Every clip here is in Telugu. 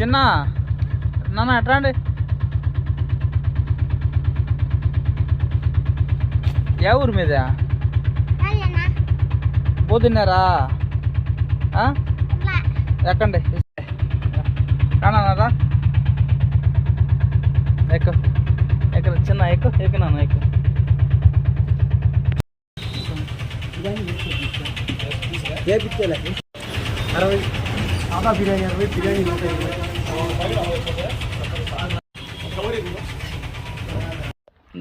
చిన్న నాన్న ఎట్రా అండి. ఏ ఊరు మీద పోతున్నారా? ఎక్కండి కానారా ఎక్కు ఎక్కడ చిన్న ఎక్కు నాన్న ఎక్కు.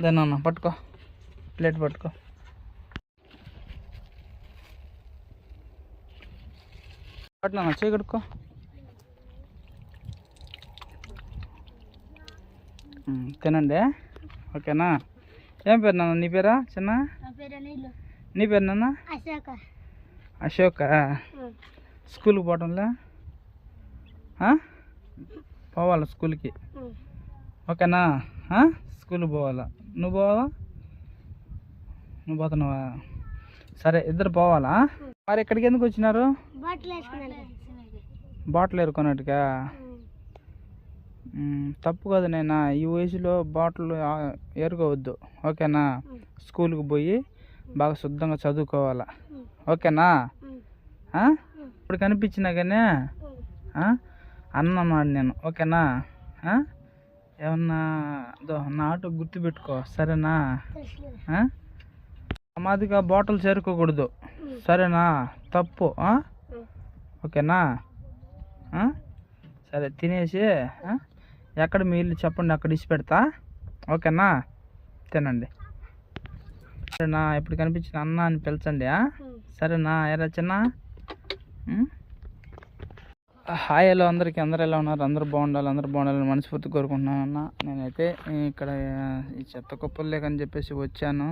దేనన్నా పట్టుకో, ప్లేట్ పట్టుకో. పట్టినా చేయి కడుక్కో. తినండి ఓకేనా. ఏం పేరు నాన్న నీ పేరా చిన్న? నీ పేరు నాన్న? అశోక. స్కూల్కి పోవటంలే? పోవాలా స్కూల్కి ఓకేనా. స్కూల్కి పోవాలా. నువ్వు పోవాలా? నువ్వు పోతున్నావా? సరే ఇద్దరు పోవాలా. మరి ఇక్కడికి ఎందుకు వచ్చినారు? బాటిల్ ఏరుకున్నట్టుగా. తప్పు కదా నేను ఈ వయసులో బాటిల్ ఏరుకోవద్దు ఓకేనా. స్కూల్కి పోయి బాగా శుద్ధంగా చదువుకోవాలా ఓకేనా. ఇప్పుడు కనిపించినా కానీ అన్నమాట నేను ఓకేనా. ఏమన్నా నా ఆటో గుర్తుపెట్టుకో సరేనా. మాదిగా బాటిల్ చేరుకోకూడదు సరేనా. తప్పు ఓకేనా. సరే తినేసి ఎక్కడ మీ ఇల్లు చెప్పండి, అక్కడ ఇచ్చి పెడతా ఓకేనా. తినండి సరేనా. ఇప్పుడు కనిపించిన అన్న అని పిలిచండి సరేనా. ఎరా చిన్న. హాయ్ హలో అందరికీ. అందరు ఎలా ఉన్నారు? అందరూ బాగుండాలని మనస్ఫూర్తి కోరుకుంటున్నాను అన్న. నేనైతే ఇక్కడ ఈ చెత్త కుప్పలు లేకని చెప్పేసి వచ్చాను.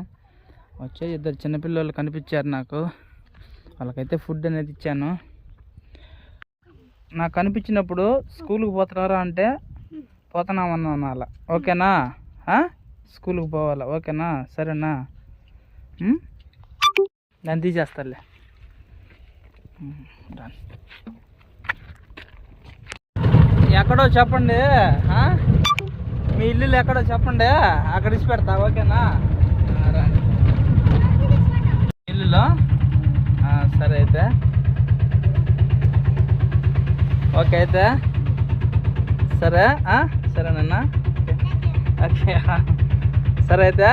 ఇద్దరు చిన్నపిల్లలు కనిపించారు నాకు. వాళ్ళకైతే ఫుడ్ అనేది ఇచ్చాను. నాకు కనిపించినప్పుడు స్కూల్కి పోతున్నారా అంటే పోతున్నామన్నా అలా ఓకేనా. స్కూల్కి పోవాలా ఓకేనా సరేనా. దాన్ని తీసేస్తాలే. ఎక్కడో చెప్పండి, మీ ఇల్లు ఎక్కడో చెప్పండి, అక్కడ ఇచ్చి పెడతా ఓకేనా. ఇల్లులో సరే అయితే ఓకే అయితే సరే సరేనన్నా ఓకే సరే అయితే